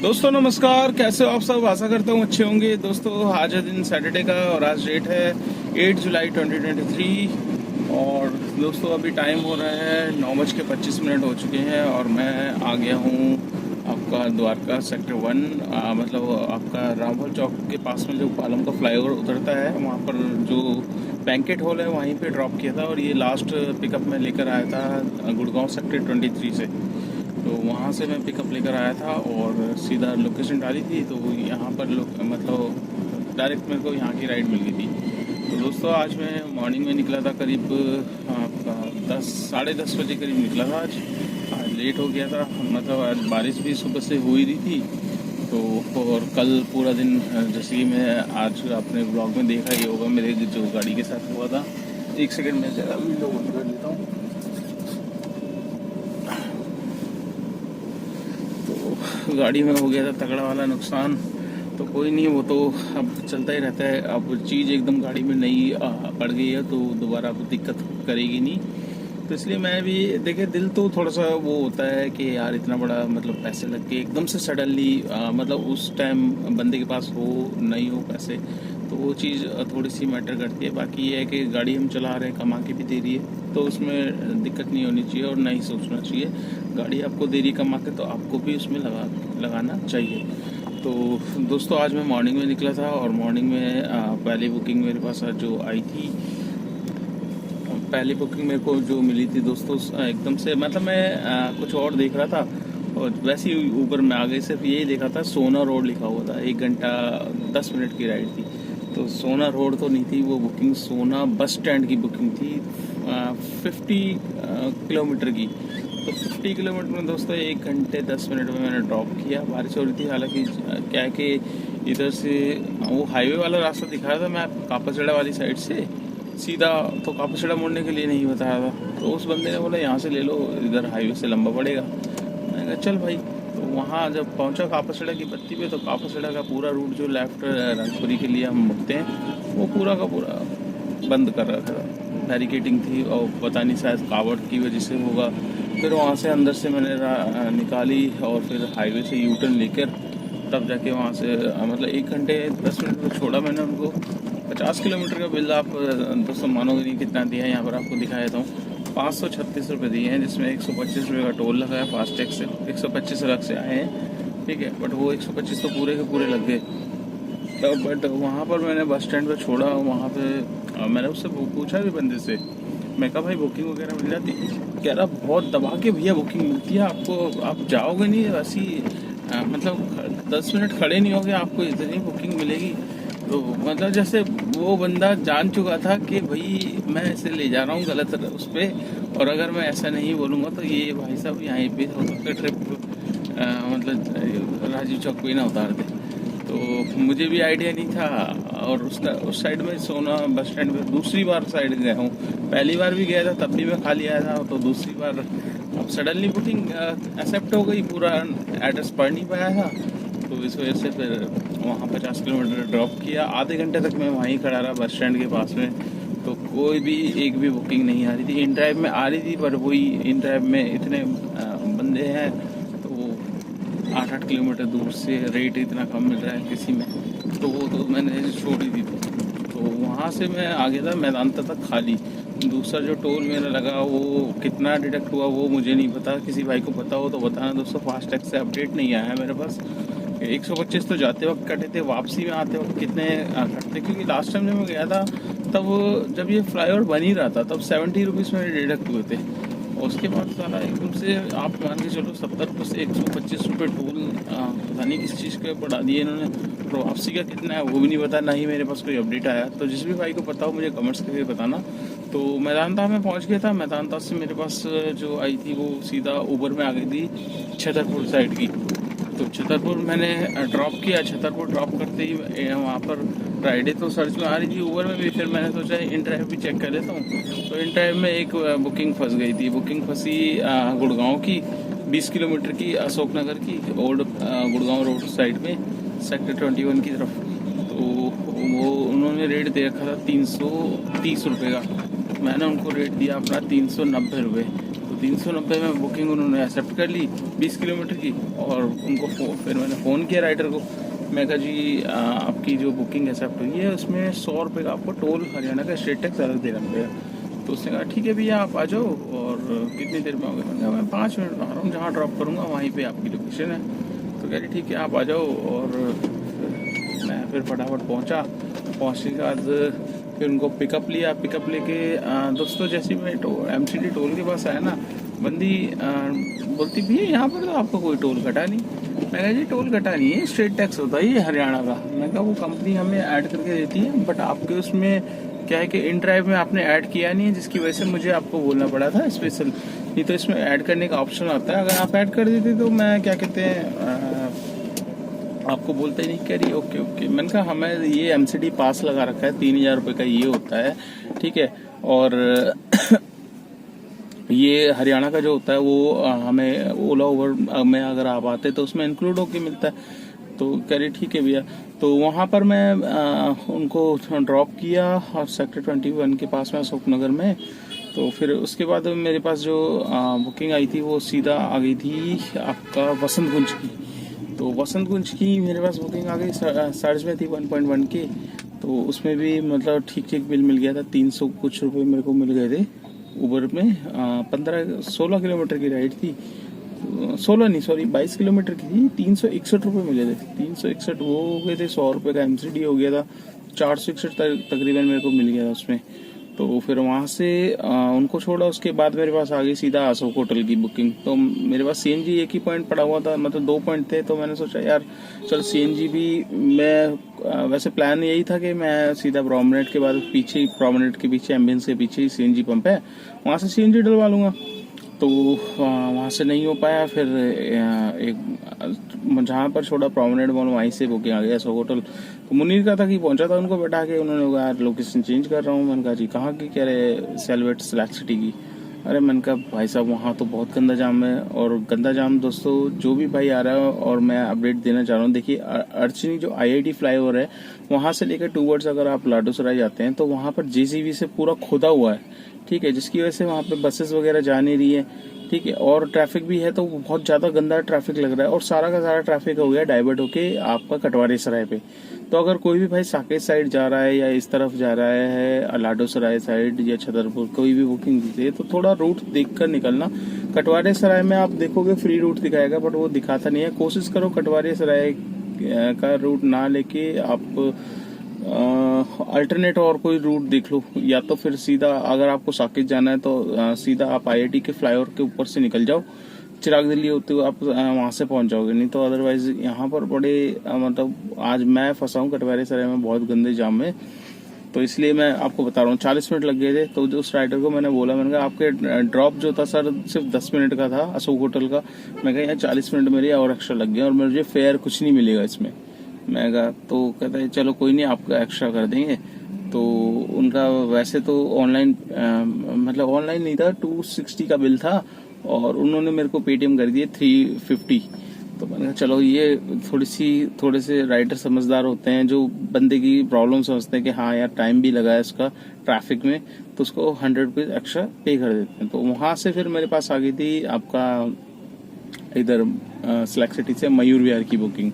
दोस्तों नमस्कार, कैसे हो आप सब। आशा करता हूँ अच्छे होंगे। दोस्तों आज है दिन सैटरडे का और आज डेट है 8 जुलाई 2023 और दोस्तों अभी टाइम हो रहा है 9:25 हो चुके हैं और मैं आ गया हूँ आपका द्वारका सेक्टर 1 मतलब आपका रामफल चौक के पास में जो पालम का फ्लाईओवर उतरता है वहाँ पर जो बैंकेट हॉल है वहीं पे ड्रॉप किया था और ये लास्ट पिकअप में लेकर आया था गुड़गांव सेक्टर 23 से। तो वहाँ से मैं पिकअप लेकर आया था और सीधा लोकेशन डाली थी तो यहाँ पर मतलब डायरेक्ट मेरे को यहाँ की राइड मिल गई थी। तो दोस्तों आज मैं मॉर्निंग में निकला था, करीब आपका 10 साढ़े 10 बजे करीब निकला था। आज लेट हो गया था, मतलब आज बारिश भी सुबह से हो ही रही थी। तो और कल पूरा दिन जैसे कि मैं आज अपने ब्लॉग में देखा ही होगा मेरे जो गाड़ी के साथ हुआ था। एक सेकंड में ज़रा वीडियो ऑन कर लेता हूँ। तो गाड़ी में हो गया था तगड़ा वाला नुकसान। तो कोई नहीं, वो तो अब चलता ही रहता है। अब चीज़ एकदम गाड़ी में नई पड़ गई है तो दोबारा अब दिक्कत करेगी नहीं। तो इसलिए मैं भी देखे दिल तो थोड़ा सा वो होता है कि यार इतना बड़ा मतलब पैसे लग के एकदम से सडनली मतलब उस टाइम बंदे के पास हो नहीं हो पैसे, तो वो चीज़ थोड़ी सी मैटर करती है। बाकी ये है कि गाड़ी हम चला रहे हैं, कमा के भी दे रही है, तो उसमें दिक्कत नहीं होनी चाहिए और नहीं सोचना चाहिए। गाड़ी आपको दे रही कमा के तो आपको भी उसमें लगाना चाहिए। तो दोस्तों आज मैं मॉर्निंग में निकला था और मॉर्निंग में पहली बुकिंग मेरे पास जो आई थी, पहली बुकिंग मेरे को जो मिली थी दोस्तों एकदम से, मतलब मैं कुछ और देख रहा था और वैसे ही ऊबर में आ गई। सिर्फ यही देखा था सोना रोड लिखा हुआ था, 1 घंटा 10 मिनट की राइड थी। तो सोना रोड तो नहीं थी वो बुकिंग, सोना बस स्टैंड की बुकिंग थी 50 किलोमीटर की। तो 50 किलोमीटर में दोस्तों 1 घंटे 10 मिनट में मैंने ड्रॉप किया। बारिश हो रही थी, हालांकि क्या है कि इधर से वो हाईवे वाला रास्ता दिखा रहा था मैं कापाचड़ा वाली साइड से सीधा, तो कापाचड़ा मुड़ने के लिए नहीं बताया था। तो उस बंदे ने बोला यहाँ से ले लो, इधर हाईवे से लंबा पड़ेगा। मैंने कहा चल भाई। तो वहाँ जब पहुँचा कापाचड़ा की पत्ती पे, तो कापाचड़ा का पूरा रूट जो लेफ्ट रंगपुरी के लिए हम मुड़ते हैं वो पूरा का पूरा बंद कर रखा था, बैरिकेटिंग थी और पता नहीं शायद कावड़ की वजह से होगा। फिर वहाँ से अंदर से मैंने निकाली और फिर हाईवे से यू टर्न लेकर तब जाके वहाँ से मतलब 1 घंटे 10 मिनट में छोड़ा मैंने उनको। 50 किलोमीटर का बिल आप दोस्तों मानोगे नहीं कितना दिया है। यहाँ पर आपको दिखा देता हूँ, 536 रुपये दिए हैं, जिसमें 125 रुपये का टोल लगा है फास्टैग से। 125 अलग से आए हैं, ठीक है, बट वो 125 तो पूरे के पूरे लग गए। बट वहाँ पर मैंने बस स्टैंड पर छोड़ा, वहाँ पे मैंने उससे पूछा भी बंदे से, मैं कहा भाई बुकिंग वगैरह मिल जाती? कह रहा बहुत दबा के भैया बुकिंग मिलती है आपको, आप जाओगे नहीं ऐसी मतलब 10 मिनट खड़े नहीं होगे आपको इतनी बुकिंग मिलेगी। तो मतलब जैसे वो बंदा जान चुका था कि भाई मैं ऐसे ले जा रहा हूँ गलत उस पर, और अगर मैं ऐसा नहीं बोलूँगा तो ये भाई साहब यहाँ पे हो सकता ट्रिप मतलब राजीव चौक पे ना उतार दे। तो मुझे भी आइडिया नहीं था। और उसका उस साइड में सोना बस स्टैंड पे दूसरी बार साइड गया हूँ। पहली बार भी गया था तब भी मैं खाली आया था, तो दूसरी बार अब सडनली बुकिंग एक्सेप्ट हो गई, पूरा एड्रेस पढ़ नहीं पाया था, तो इस वजह से फिर वहाँ 50 किलोमीटर ड्रॉप किया। आधे घंटे तक मैं वहीं खड़ा रहा बस स्टैंड के पास में, तो कोई भी एक भी बुकिंग नहीं आ रही थी। इन ड्राइव में आ रही थी, पर वही इन ड्राइव में इतने बंदे हैं तो वो 8-8 किलोमीटर दूर से रेट इतना कम मिल रहा है किसी में, तो वो तो मैंने छोड़ ही दी थी। तो वहाँ से मैं आ गया था मैदान तक खाली। दूसरा जो टोल मेरा लगा वो कितना डिडक्ट हुआ वो मुझे नहीं पता, किसी भाई को पता हो तो बताना दोस्तों। फास्टैग से अपडेट नहीं आया है मेरे पास। 125 तो जाते वक्त कटे थे, वापसी में आते वक्त कितने कटते, क्योंकि लास्ट टाइम जब मैं गया था तब जब ये फ्लाईओवर बन ही रहा था तब 70 रुपीज़ मेरे डिडक्ट हुए थे। और उसके बाद सारा एकदम से आप मान के चलो 70 रुपये से 125 रुपये टोल पता नहीं किस चीज़ के बढ़ा दिए इन्होंने। और वापसी का कितना है वो भी नहीं पता, ना ही मेरे पास कोई अपडेट आया। तो जिस भी भाई को पता हो मुझे कमेंट्स करके बताना। तो मैदानता में पहुंच गया था। मैदानता से मेरे पास जो आई थी वो सीधा ऊबर में आ गई थी छतरपुर साइड की। तो छतरपुर मैंने ड्रॉप किया। छतरपुर ड्रॉप करते ही वहाँ पर राइडें तो सर्च में आ रही थी ऊबर में भी। फिर मैंने सोचा इन ड्राइव भी चेक कर लेता हूँ। तो इन ड्राइव में एक बुकिंग फंस गई थी। बुकिंग फंसी गुड़गांव की 20 किलोमीटर की, अशोकनगर की ओल्ड गुड़गांव रोड साइड में सेक्टर 21 की तरफ। तो वो उन्होंने रेट दे रखा था 330 रुपये का। मैंने उनको रेट दिया अपना 390 रुपये। तो 390 में बुकिंग उन्होंने एक्सेप्ट कर ली 20 किलोमीटर की। और उनको फिर मैंने फ़ोन किया राइडर को, मैं कहा जी आपकी जो बुकिंग एक्सेप्ट हुई है उसमें 100 रुपये का आपको टोल हरियाणा का स्टेट टैक्स अलग देना पड़ेगा। तो उसने कहा ठीक है भैया आप आ जाओ, और कितनी देर में आओगे? मैंने कहा मैं 5 मिनट में आ रहा हूँ, जहाँ ड्रॉप करूँगा वहीं पे आपकी लोकेशन है। तो कह रही ठीक है आप आ जाओ। और मैं फिर फटाफट पहुँचने के बाद फिर उनको पिकअप लिया। पिकअप लेके दोस्तों जैसे मैं MCD टोल के पास आया ना, बंदी बोलती भैया यहाँ पर तो आपको कोई टोल कटा नहीं। मैं कहा जी टोल कटा नहीं है, स्टेट टैक्स होता है ये हरियाणा का। मैं कहा वो कंपनी हमें ऐड करके देती है, बट आपके उसमें क्या है कि इन ड्राइव में आपने ऐड किया नहीं है, जिसकी वजह से मुझे आपको बोलना पड़ा था स्पेशल। नहीं तो इसमें ऐड करने का ऑप्शन आता है, अगर आप ऐड कर देते तो मैं क्या कहते हैं आपको बोलते ही नहीं। कह रही ओके। मैंने कहा हमें ये MCD पास लगा रखा है 3000 रुपये का, ये होता है ठीक है। और ये हरियाणा का जो होता है वो हमें ओला ओवर में अगर आप आते तो उसमें इंक्लूड होके मिलता है। तो कह रही ठीक है भैया। तो वहाँ पर मैं उनको ड्रॉप किया और सेक्टर 21 के पास में अशोक नगर में। तो फिर उसके बाद मेरे पास जो बुकिंग आई थी वो सीधा आ गई थी आपका वसंत कुंज की। तो वसंत कुंज की मेरे पास बुकिंग आ गई सर्च में थी 1.1 की। तो उसमें भी मतलब ठीक बिल मिल गया था, 300 कुछ रुपये मेरे को मिल गए थे उबर में। 16 किलोमीटर की राइड थी, 22 किलोमीटर की थी। 361 रुपये मिले थे, 361 वो हो गए थे। 100 रुपये का MCD हो गया था, 461 तकरीबन मेरे को मिल गया था उसमें। तो फिर वहाँ से उनको छोड़ा। उसके बाद मेरे पास आ गई सीधा अशोक होटल की बुकिंग। तो मेरे पास CNG एक ही पॉइंट पड़ा हुआ था, मतलब 2 पॉइंट थे। तो मैंने सोचा यार चल CNG भी मैं वैसे प्लान यही था कि मैं सीधा प्रोमेनेड के बाद पीछे, प्रोमेनेड के पीछे एम्बियंस के पीछे ही CNG पंप है, वहाँ से CNG डलवा लूँगा। तो वहाँ से नहीं हो पाया। फिर एक जहाँ पर छोड़ा प्रोमेनेड मॉल वहीं से बुकिंग आ गया अशोक होटल। तो मुनीर का था कि पहुंचा था उनको बैठा के, उन्होंने कहा यार लोकेशन चेंज कर रहा हूँ। मैंने कहा जी कहाँ की? कह रहे सेलवेट स्लैक सिटी की। अरे मैंने कहा भाई साहब वहाँ तो बहुत गंदा जाम है। और गंदा जाम दोस्तों जो भी भाई आ रहा है, और मैं अपडेट देना चाह रहा हूँ, देखिए अर्चनी जो IIT फ्लाईओवर है वहाँ से लेकर टूवर्ड्स अगर आप लाडोसराय जाते हैं तो वहाँ पर JCB से पूरा खोदा हुआ है ठीक है, जिसकी वजह से वहाँ पे बसेस वगैरह जा नहीं रही है ठीक है। और ट्रैफिक भी है तो बहुत ज़्यादा गंदा ट्रैफिक लग रहा है। और सारा का सारा ट्रैफिक हो गया डाइवर्ट होके आपका कटवारी सराय पे। तो अगर कोई भी भाई साकेत साइड जा रहा है या इस तरफ जा रहा है लाडो सराय साइड या छतरपुर, कोई भी बुकिंग दी है तो थोड़ा रूट देखकर निकलना। कटवारी सराय में आप देखोगे फ्री रूट दिखाएगा, बट वो दिखाता नहीं है। कोशिश करो कटवारी सराय का रूट ना लेके आप अल्टरनेट और कोई रूट देख लो, या तो फिर सीधा अगर आपको साकेत जाना है तो सीधा आप IIT के फ्लाईओवर के ऊपर से निकल जाओ, चिराग दिल्ली होते हुए आप वहां से पहुंच जाओगे। नहीं तो अदरवाइज यहाँ पर बड़े मतलब आज मैं फंसा हूँ कटवारी सराय में बहुत गंदे जाम में। तो इसलिए मैं आपको बता रहा हूँ 40 मिनट लग गए थे। तो उस राइडर को मैंने बोला, मैंने कहा आपके ड्रॉप जो था सर सिर्फ 10 मिनट का था अशोक होटल का। मैं कहा यार 40 मिनट मेरे और एक्स्ट्रा लग गए और मुझे फेयर कुछ नहीं मिलेगा इसमें। मैं कहा तो कहता है चलो कोई नहीं आपका एक्स्ट्रा कर देंगे। तो उनका वैसे तो ऑनलाइन मतलब ऑनलाइन नहीं था, 260 का बिल था और उन्होंने मेरे को पेटीएम कर दिए 350। तो मैंने कहा चलो ये थोड़े से राइडर समझदार होते हैं जो बंदे की प्रॉब्लम समझते हैं कि हाँ यार टाइम भी लगा है इसका ट्रैफिक में, तो उसको 100 रुपीज एक्स्ट्रा पे कर देते हैं। तो वहां से फिर मेरे पास आ गई थी आपका इधर स्लैक सिटी से मयूर विहार की बुकिंग।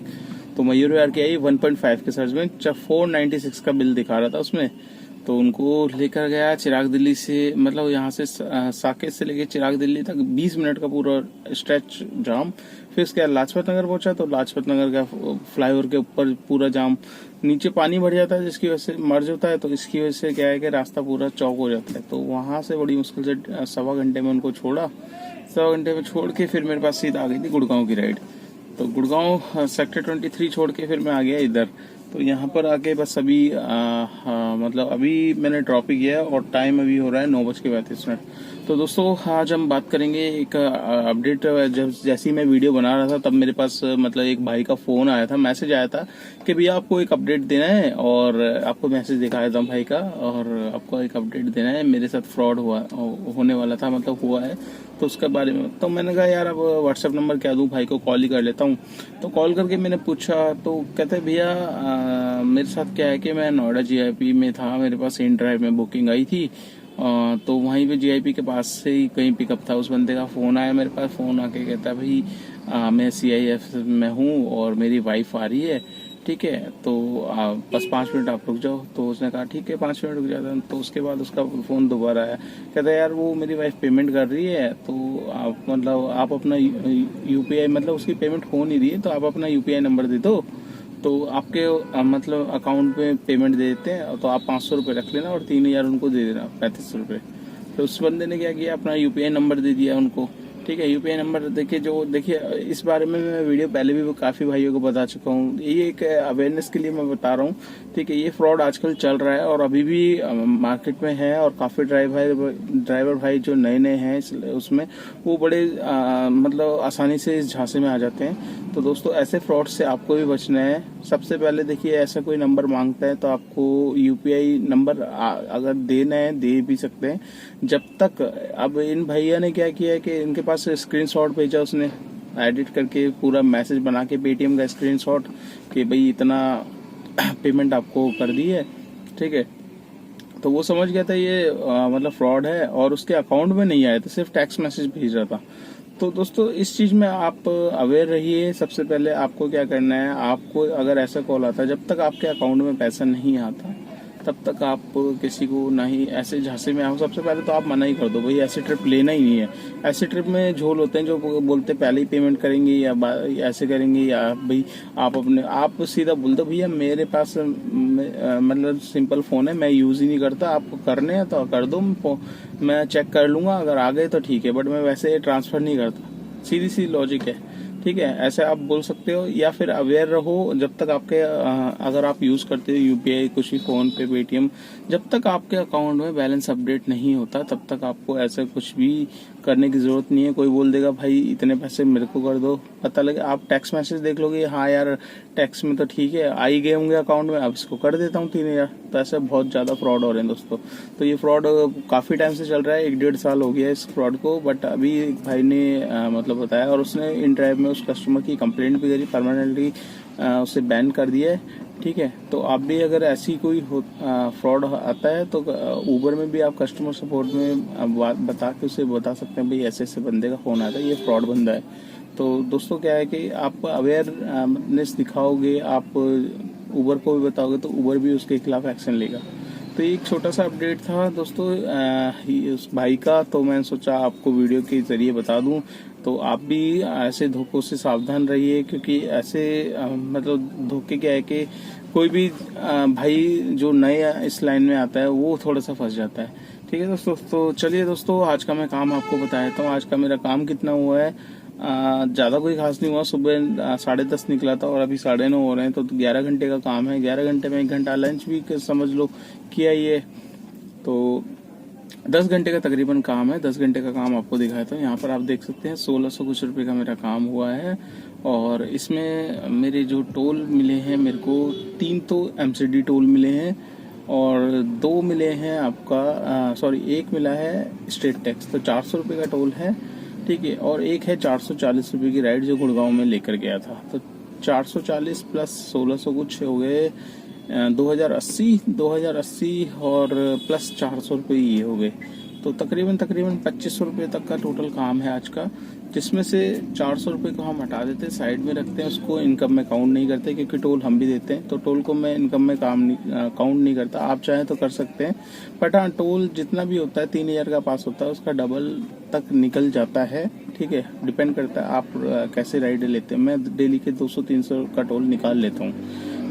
तो मयूर विहार की आई 1.5 के सर्च में 496 का बिल दिखा रहा था उसमें। तो उनको लेकर गया चिराग दिल्ली से, मतलब यहाँ से साकेत से लेके चिराग दिल्ली तक 20 मिनट का पूरा स्ट्रेच जाम। फिर उसके बाद लाजपत नगर पहुंचा तो लाजपत नगर का फ्लाईओवर के ऊपर पूरा जाम, नीचे पानी भर जाता है जिसकी वजह से मर्ज होता है। तो इसकी वजह से क्या है कि रास्ता पूरा चौक हो जाता है। तो वहां से बड़ी मुश्किल से 1.25 घंटे में उनको छोड़ा। 1.25 घंटे में छोड़ के फिर मेरे पास सीधा आ गई थी गुड़गांव की राइड। तो गुड़गांव सेक्टर 23 छोड़ के फिर मैं आ गया इधर। तो यहाँ पर आके बस अभी मतलब अभी मैंने ड्रॉप ही किया और टाइम अभी हो रहा है 9:35। तो दोस्तों आज हम बात करेंगे एक अपडेट। जब जैसी मैं वीडियो बना रहा था तब मेरे पास मतलब एक भाई का फोन आया था, मैसेज आया था कि भैया आपको एक अपडेट देना है, और आपको मैसेज दिखाया था भाई का, और आपको एक अपडेट देना है, मेरे साथ फ्रॉड होने वाला था, मतलब हुआ है तो उसके बारे में। तो मैंने कहा यार अब व्हाट्सएप नंबर क्या दूं, भाई को कॉल ही कर लेता हूं। तो कॉल करके मैंने पूछा तो कहते भैया मेरे साथ क्या है कि मैं नोएडा GIP में था, मेरे पास इन ड्राइव में बुकिंग आई थी तो वहीं पे जीआईपी के पास से ही कहीं पिकअप था। उस बंदे का फ़ोन आया मेरे पास, फ़ोन आके कहता है भाई मैं सीआईएफ में हूँ और मेरी वाइफ आ रही है, ठीक है, तो बस 5 मिनट आप रुक जाओ। तो उसने कहा ठीक है 5 मिनट रुक जाता। तो उसके बाद उसका फ़ोन दोबारा आया, कहता है यार वो मेरी वाइफ पेमेंट कर रही है, तो आप मतलब आप अपना यूपीआई, मतलब उसकी पेमेंट हो नहीं रही है, तो आप अपना यूपीआई नंबर दे दो, तो आपके मतलब अकाउंट में पेमेंट दे देते हैं, तो आप 500 रुपये रख लेना और 3000 उनको दे देना, 3500 रुपये। तो उस बंदे ने क्या किया, अपना यूपीआई नंबर दे दिया उनको, ठीक है। यूपीआई नंबर देखिए इस बारे में मैं वीडियो पहले भी काफ़ी भाइयों को बता चुका हूँ, ये एक अवेयरनेस के लिए मैं बता रहा हूँ, ठीक है। ये फ्रॉड आजकल चल रहा है और अभी भी मार्केट में है, और काफ़ी ड्राइवर भाई जो नए नए हैं उसमें वो बड़े मतलब आसानी से इस झांसे में आ जाते हैं। तो दोस्तों ऐसे फ्रॉड से आपको भी बचना है। सबसे पहले देखिए, ऐसा कोई नंबर मांगता है तो आपको यूपीआई नंबर अगर देना है दे भी सकते हैं, जब तक। अब इन भैया ने क्या किया है कि इनके पास स्क्रीनशॉट भेजा, उसने एडिट करके पूरा मैसेज बना के पेटीएम का स्क्रीनशॉट कि भाई इतना पेमेंट आपको कर दी है, ठीक है। तो वो समझ गया था ये मतलब फ्रॉड है, और उसके अकाउंट में नहीं आया था, सिर्फ टेक्स्ट मैसेज भेज रहा था। तो दोस्तों इस चीज़ में आप अवेयर रहिए। सबसे पहले आपको क्या करना है, आपको अगर ऐसा कॉल आता है, जब तक आपके अकाउंट में पैसा नहीं आता तब तक आप किसी को ना ही ऐसे झांसे में आओ। सबसे पहले तो आप मना ही कर दो, भाई ऐसी ट्रिप लेना ही नहीं है। ऐसे ट्रिप में झोल होते हैं जो बोलते पहले ही पेमेंट करेंगे या ऐसे करेंगे, या भाई आप सीधा बोल दो भैया मेरे पास मतलब सिंपल फ़ोन है, मैं यूज़ ही नहीं करता, आपको करने हैं तो कर दो, मैं चेक कर लूँगा, अगर आ गए तो ठीक है, बट मैं वैसे ट्रांसफ़र नहीं करता। सीधी सी लॉजिक है, ठीक है। ऐसे आप बोल सकते हो, या फिर अवेयर रहो जब तक आपके अगर आप यूज़ करते हो यूपीआई, कुछ भी फ़ोन पे, पेटीएम, जब तक आपके अकाउंट में बैलेंस अपडेट नहीं होता तब तक आपको ऐसा कुछ भी करने की ज़रूरत नहीं है। कोई बोल देगा भाई इतने पैसे मेरे को कर दो, पता लगे आप टेक्स्ट मैसेज देख लोगे, हाँ यार टैक्स में तो ठीक है आ ही गए होंगे अकाउंट में, अब इसको कर देता हूँ 3000। तो ऐसे बहुत ज़्यादा फ्रॉड हो रहे हैं दोस्तों। तो ये फ्रॉड काफ़ी टाइम से चल रहा है, 1-1.5 साल हो गया इस फ्रॉड को, बट अभी एक भाई ने मतलब बताया, और उसने इन ड्राइव में उस कस्टमर की कंप्लेंट भी करी, परमानेंटली उसे बैन कर दिया है, ठीक है। तो आप भी अगर ऐसी कोई फ्रॉड आता है तो ऊबर में भी आप कस्टमर सपोर्ट में बता के उसे बता सकते हैं भाई ऐसे ऐसे बंदे का फ़ोन आता है, ये फ्रॉड बंदा है। तो दोस्तों क्या है कि आप अवेयरनेस दिखाओगे, आप ऊबर को भी बताओगे तो ऊबर भी उसके खिलाफ एक्शन लेगा। तो एक छोटा सा अपडेट था दोस्तों उस भाई का, तो मैंने सोचा आपको वीडियो के जरिए बता दूं। तो आप भी ऐसे धोखों से सावधान रहिए, क्योंकि ऐसे मतलब धोखे क्या है कि कोई भी भाई जो नए इस लाइन में आता है वो थोड़ा सा फंस जाता है, ठीक है दोस्तों। तो चलिए दोस्तों, आज का मैं काम आपको बताया था। आज का मेरा काम कितना हुआ है, ज़्यादा कोई खास नहीं हुआ। सुबह 10:30 निकला था और अभी 9:30 हो रहे हैं, तो 11 घंटे का काम है। 11 घंटे में 1 घंटा लंच भी समझ लो किया ये, तो 10 घंटे का तकरीबन काम है। 10 घंटे का काम आपको दिखाया था। यहाँ पर आप देख सकते हैं 1600 कुछ रुपये का मेरा काम हुआ है, और इसमें मेरे जो टोल मिले हैं, मेरे को 3 तो एमसीडी टोल मिले हैं, और 2 मिले हैं आपका सॉरी 1 मिला है स्टेट टैक्स, तो 400 रुपये का टोल है, ठीक है। और एक है 440 रुपये की राइड जो गुड़गांव में लेकर गया था। तो 440 प्लस 1600 कुछ हो गए 2080 और प्लस 400 रुपये ये हो गए, तो तकरीबन 2500 रुपये तक का टोटल काम है आज का, जिसमें से 400 रुपये को हम हटा देते हैं, साइड में रखते हैं, उसको इनकम में काउंट नहीं करते, क्योंकि टोल हम भी देते हैं, तो टोल को मैं इनकम में काउंट नहीं करता। आप चाहें तो कर सकते हैं, बट हाँ टोल जितना भी होता है 3000 का पास होता है, उसका डबल तक निकल जाता है, ठीक है। डिपेंड करता है आप कैसे राइड लेते हैं। मैं डेली के 200-300 का टोल निकाल लेता हूँ,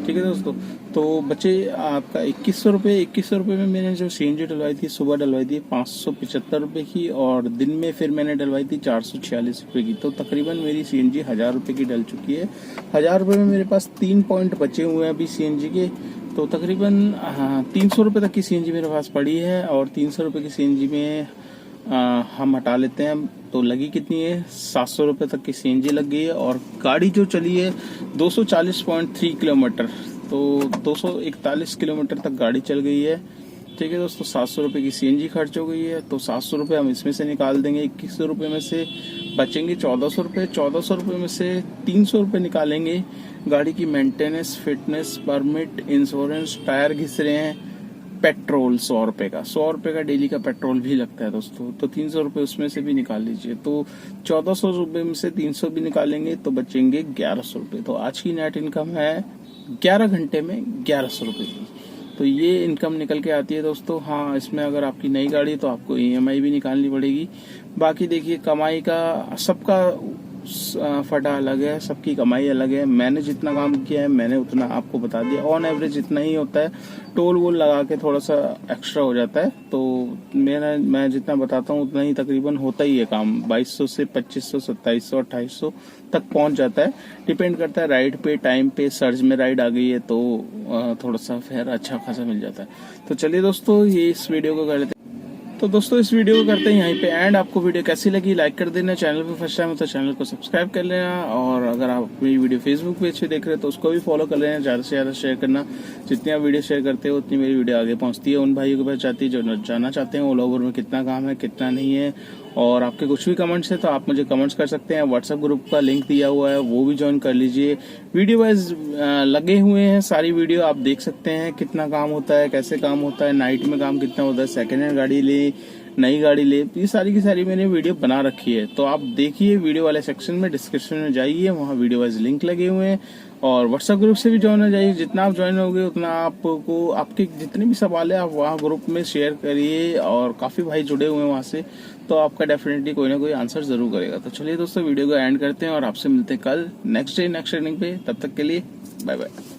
ठीक है दोस्तों। तो बचे आपका 2100 रुपये। 2100 रुपये में मैंने जो सीएनजी डलवाई थी, सुबह डलवाई थी 575 रुपये की, और दिन में फिर मैंने डलवाई थी 446 रुपये की। तो तकरीबन मेरी सीएनजी 1000 रुपये की डल चुकी है। 1000 रुपये में मेरे पास 3 पॉइंट बचे हुए हैं अभी सीएनजी के, तो तकरीबन 300 रुपये तक की सीएनजी मेरे पास पड़ी है, और 300 रुपये की सीएनजी में हम हटा लेते हैं तो लगी कितनी है, 700 रुपये तक की सीएनजी लग गई है, और गाड़ी जो चली है 240.3 किलोमीटर, तो 241 किलोमीटर तक गाड़ी चल गई है, ठीक है दोस्तों। 700 रुपये की सीएनजी खर्च हो गई है, तो 700 रुपये हम इसमें से निकाल देंगे। 2100 रुपये में से बचेंगे 1400 रुपये। 1400 रुपये में से 300 रुपये निकालेंगे गाड़ी की maintenance, fitness, permit, insurance, tyre घिस रहे हैं, पेट्रोल 100 रुपए का, 100 रुपए का डेली का पेट्रोल भी लगता है दोस्तों, तो 300 रुपए उसमें से भी निकाल लीजिए, तो 1400 रुपए में से 300 भी निकालेंगे तो बचेंगे 1100 रुपए। तो आज की नेट इनकम है 11 घंटे में 1100 रुपए की, तो ये इनकम निकल के आती है दोस्तों। हाँ, इसमें अगर आपकी नई गाड़ी है तो आपको EMI भी निकालनी पड़ेगी। बाकी देखिए, कमाई का सबका फटा अलग है, सबकी कमाई अलग है। मैंने जितना काम किया है मैंने उतना आपको बता दिया, ऑन एवरेज इतना ही होता है। टोल वोल लगा के थोड़ा सा एक्स्ट्रा हो जाता है, तो मैं जितना बताता हूँ उतना ही तकरीबन होता ही है काम। 2200 से 2500, 2700, 2800 तक पहुंच जाता है, डिपेंड करता है राइड पे, टाइम पे। सर्ज में राइड आ गई है तो थोड़ा सा फेयर अच्छा खासा मिल जाता है। तो चलिए दोस्तों, ये इस वीडियो को कर लेते हैं। तो दोस्तों, इस वीडियो को करते हैं यहीं पे एंड। आपको वीडियो कैसी लगी लाइक कर देना, चैनल पे फर्स्ट टाइम हो तो चैनल को सब्सक्राइब कर लेना, और अगर आप मेरी वीडियो फेसबुक पेज पे देख रहे हैं तो उसको भी फॉलो कर लेना। ज़्यादा से ज़्यादा शेयर करना, जितनी आप वीडियो शेयर करते हो उतनी मेरी वीडियो आगे पहुंचती है, उन भाइयों के पास जाती है जो जानना चाहते हैं ऑल ओवर में कितना काम है कितना नहीं है। और आपके कुछ भी कमेंट्स है तो आप मुझे कमेंट्स कर सकते हैं। व्हाट्सएप ग्रुप का लिंक दिया हुआ है, वो भी ज्वाइन कर लीजिए। वीडियो वाइज लगे हुए हैं, सारी वीडियो आप देख सकते हैं कितना काम होता है, कैसे काम होता है, नाइट में काम कितना होता है, सेकेंड हैंड गाड़ी ले, नई गाड़ी ले, ये सारी की सारी मैंने वीडियो बना रखी है। तो आप देखिए वीडियो वाले सेक्शन में, डिस्क्रिप्शन में जाइए, वहाँ वीडियो वाइज लिंक लगे हुए हैं। और व्हाट्सएप ग्रुप से भी ज्वाइन हो जाइए। जितना आप ज्वाइन होगे उतना आपको, आपके जितने भी सवाल है आप वहाँ ग्रुप में शेयर करिए, और काफी भाई जुड़े हुए हैं वहाँ से, तो आपका डेफिनेटली कोई ना कोई आंसर जरूर करेगा। तो चलिए दोस्तों, वीडियो को एंड करते हैं और आपसे मिलते हैं कल नेक्स्ट डे नेक्स्ट ट्रेनिंग पे। तब तक के लिए बाय बाय।